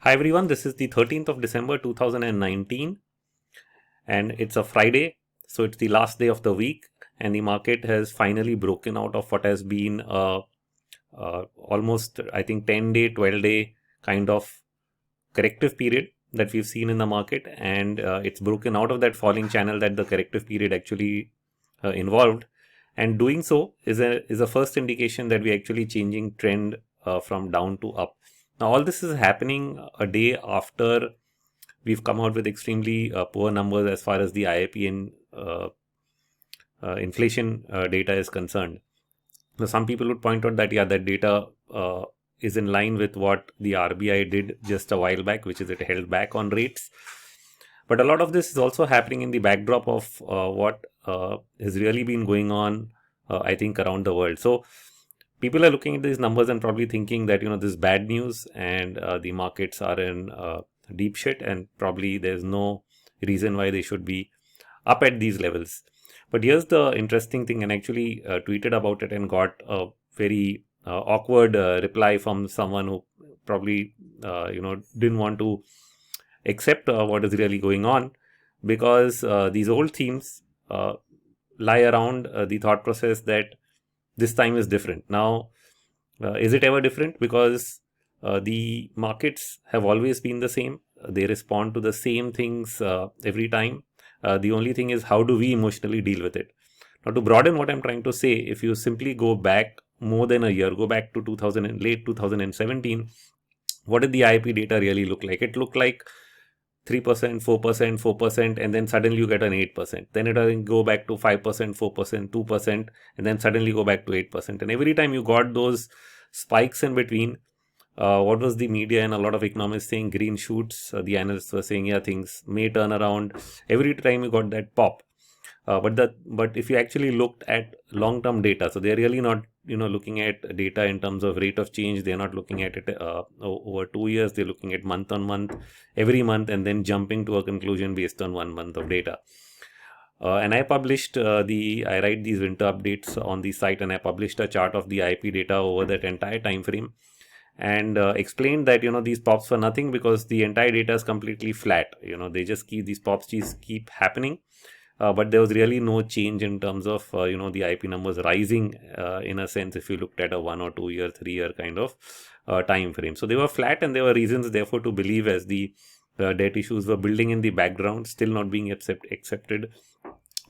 Hi everyone, this is the 13th of December 2019 and it's a Friday, so it's the last day of the week and the market has finally broken out of what has been almost I think 10-day, 12-day kind of corrective period that we've seen in the market, and it's broken out of that falling channel that the corrective period actually involved, and doing so is a first indication that we're actually changing trend from down to up. Now all this is happening a day after we've come out with extremely poor numbers as far as the IIP and inflation data is concerned. Now, some people would point out that that data is in line with what the RBI did just a while back, which is it held back on rates. But a lot of this is also happening in the backdrop of what has really been going on, I think, around the world. So people are looking at these numbers and probably thinking that this is bad news and the markets are in deep shit, and probably there's no reason why they should be up at these levels. But here's the interesting thing, and actually tweeted about it and got a very awkward reply from someone who probably didn't want to accept what is really going on, because these old themes lie around the thought process that this time is different. Now, is it ever different? Because the markets have always been the same. They respond to the same things every time. The only thing is, how do we emotionally deal with it? Now, to broaden what I'm trying to say, if you simply go back more than a year, go back to 2000 and late 2017, what did the IIP data really look like? It looked like 3%, 4%, 4%, and then suddenly you get an 8%. Then it will go back to 5%, 4%, 2%, and then suddenly go back to 8%. And every time you got those spikes in between, what was the media and a lot of economists saying? Green shoots. The analysts were saying, yeah, things may turn around. Every time you got that pop. But if you actually looked at long-term data, so they're really not looking at data in terms of rate of change. They're not looking at it over 2 years. They're looking at month on month, every month, and then jumping to a conclusion based on 1 month of data. And I write these winter updates on the site, and I published a chart of the IP data over that entire time frame, and explained that these pops were nothing because the entire data is completely flat. They just these pops just keep happening. But there was really no change in terms of the IP numbers rising in a sense if you looked at a 1 or 2 year, 3 year kind of time frame. So they were flat, and there were reasons therefore to believe, as the debt issues were building in the background, still not being accepted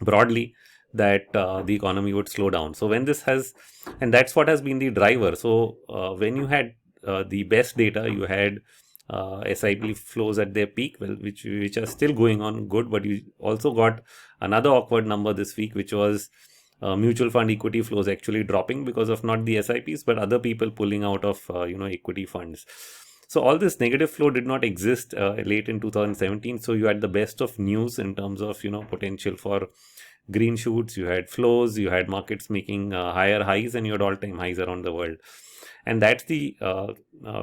broadly, that the economy would slow down. So when this has, and that's what has been the driver. So when you had the best data, you had SIP flows at their peak, well, which are still going on good, but you also got another awkward number this week, which was mutual fund equity flows actually dropping because of not the SIPs but other people pulling out of equity funds. So all this negative flow did not exist late in 2017. So you had the best of news in terms of potential for green shoots. You had flows, you had markets making higher highs, and you had all-time highs around the world. And that's the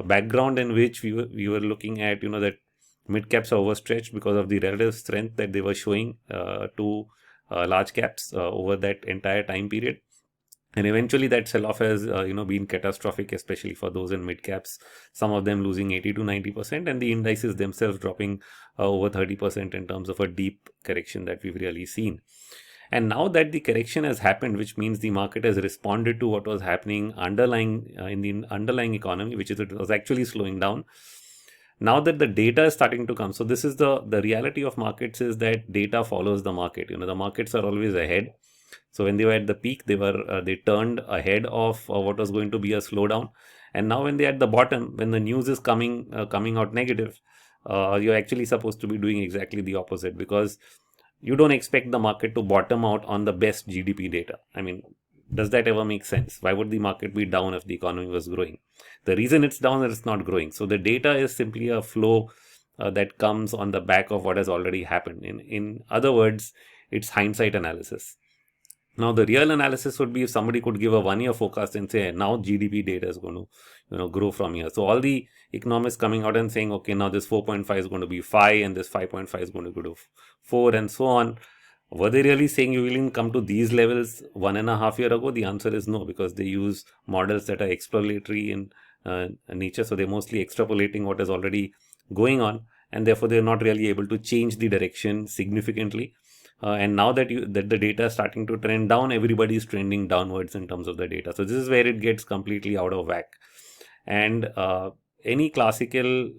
background in which we were looking at that mid caps are overstretched because of the relative strength that they were showing to large caps over that entire time period. And eventually that sell-off has been catastrophic, especially for those in mid caps, some of them losing 80 to 90%, and the indices themselves dropping over 30% in terms of a deep correction that we've really seen. And now that the correction has happened, which means the market has responded to what was happening underlying in the underlying economy, which is it was actually slowing down. Now that the data is starting to come, so this is the reality of markets, is that data follows the market. The markets are always ahead. So when they were at the peak, they turned ahead of what was going to be a slowdown. And now when they're at the bottom, when the news is coming out negative, you're actually supposed to be doing exactly the opposite, because you don't expect the market to bottom out on the best GDP data. I mean, does that ever make sense? Why would the market be down if the economy was growing? The reason it's down is it's not growing. So the data is simply a flow that comes on the back of what has already happened. In other words, it's hindsight analysis. Now, the real analysis would be if somebody could give a 1 year forecast and say, now GDP data is going to grow from here. So all the economists coming out and saying, okay, now this 4.5 is going to be 5 and this 5.5 is going to go to 4 and so on. Were they really saying you will come to these levels 1.5 years ago? The answer is no, because they use models that are exploratory in nature. So they're mostly extrapolating what has already going on, and therefore they're not really able to change the direction significantly. And now that the data is starting to trend down, everybody is trending downwards in terms of the data. So this is where it gets completely out of whack. And any classical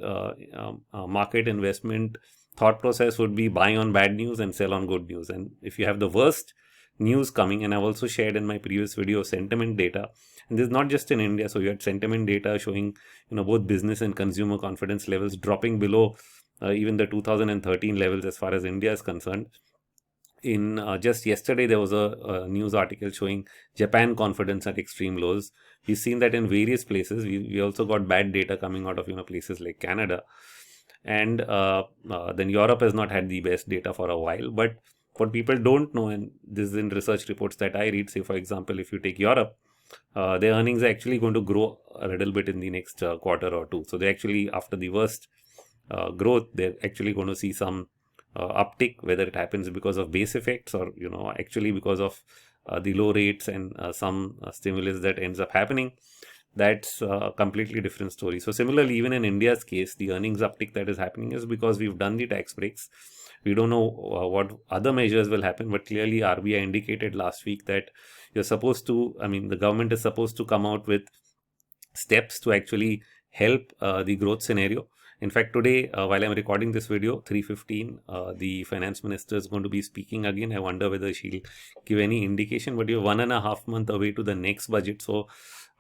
market investment thought process would be buy on bad news and sell on good news. And if you have the worst news coming, and I've also shared in my previous video sentiment data, and this is not just in India. So you had sentiment data showing, both business and consumer confidence levels dropping below even the 2013 levels as far as India is concerned. In just yesterday, there was a news article showing Japan confidence at extreme lows. We've seen that in various places. We also got bad data coming out of places like Canada, and then Europe has not had the best data for a while. But what people don't know, and this is in research reports that I read, say for example, if you take Europe, their earnings are actually going to grow a little bit in the next quarter or two. So they actually, after the worst growth, they're actually going to see some uptick, whether it happens because of base effects or actually because of the low rates and some stimulus that ends up happening. That's a completely different story. So similarly, even in India's case, the earnings uptick that is happening is because we've done the tax breaks. We don't know what other measures will happen, but clearly RBI indicated last week that the government is supposed to come out with steps to actually help the growth scenario. In fact, today, while I'm recording this video, 3:15, the finance minister is going to be speaking again. I wonder whether she'll give any indication, but you're 1.5 months away to the next budget. So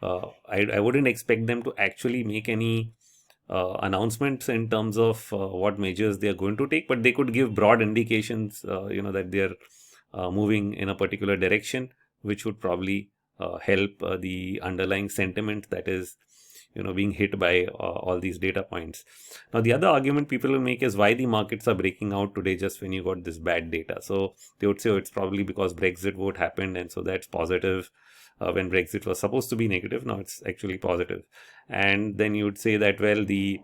I wouldn't expect them to actually make any announcements in terms of what measures they are going to take, but they could give broad indications, that they're moving in a particular direction, which would probably help the underlying sentiment that is being hit by all these data points. Now, the other argument people will make is why the markets are breaking out today just when you got this bad data. So they would say, it's probably because Brexit vote happened, and so that's positive when Brexit was supposed to be negative. Now it's actually positive. And then you would say that, well, the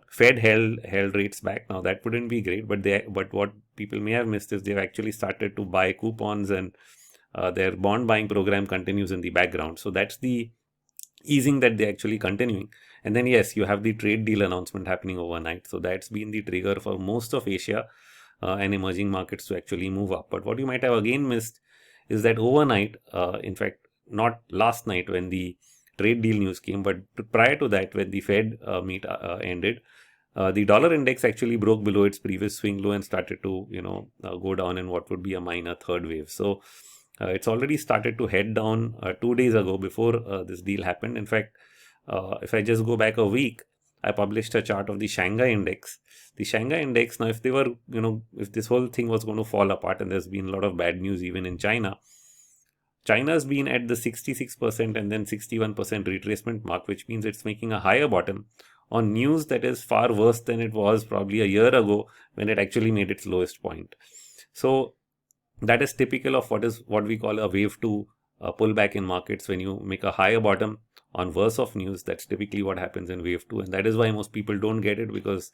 Fed held rates back. Now that wouldn't be great, but what people may have missed is they've actually started to buy coupons, and their bond buying program continues in the background. So that's the easing that they're actually continuing. And then yes, you have the trade deal announcement happening overnight. So that's been the trigger for most of Asia and emerging markets to actually move up. But what you might have again missed is that overnight, in fact, not last night when the trade deal news came, but prior to that, when the Fed meet ended, the dollar index actually broke below its previous swing low and started to go down in what would be a minor third wave. So it's already started to head down 2 days ago before this deal happened. In fact, if I just go back a week, I published a chart of the Shanghai index. The Shanghai index, now if they were, if this whole thing was going to fall apart, and there's been a lot of bad news even in China, China's been at the 66% and then 61% retracement mark, which means it's making a higher bottom on news that is far worse than it was probably a year ago when it actually made its lowest point. So that is typical of what we call a wave 2 pullback in markets. When you make a higher bottom on worse of news, that's typically what happens in wave 2. And that is why most people don't get it, because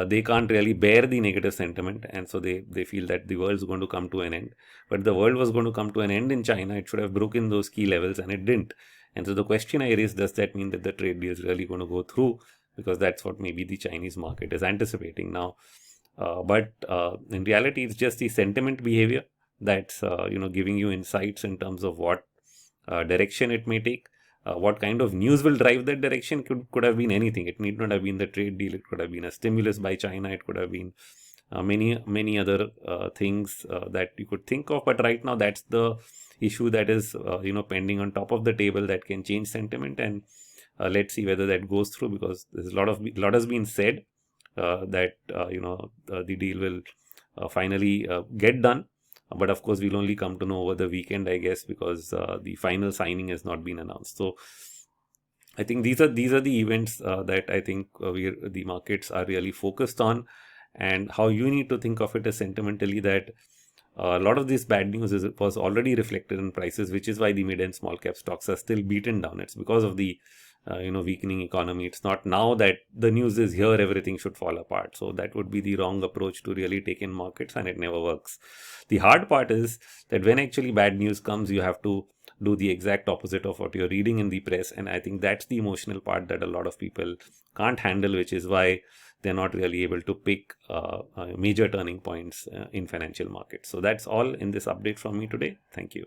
they can't really bear the negative sentiment, and so they feel that the world's going to come to an end. But the world was going to come to an end in China. It should have broken those key levels, and it didn't. And so the question I raise, does that mean that the trade deal is really going to go through? Because that's what maybe the Chinese market is anticipating now. But in reality, it's just the sentiment behavior that's giving you insights in terms of what direction it may take. What kind of news will drive that direction could have been anything. It need not have been the trade deal. It could have been a stimulus by China. It could have been many other things that you could think of. But right now, that's the issue that is pending on top of the table that can change sentiment. And let's see whether that goes through, because there's a lot has been said that the deal will finally get done. But of course, we'll only come to know over the weekend, I guess, because the final signing has not been announced. So I think these are the events that I think the markets are really focused on, and how you need to think of it as sentimentally that a lot of this bad news was already reflected in prices, which is why the mid and small cap stocks are still beaten down. It's because of the weakening economy. It's not now that the news is here, everything should fall apart. So that would be the wrong approach to really take in markets, and it never works. The hard part is that when actually bad news comes, you have to do the exact opposite of what you're reading in the press. And I think that's the emotional part that a lot of people can't handle, which is why they're not really able to pick major turning points in financial markets. So that's all in this update from me today. Thank you.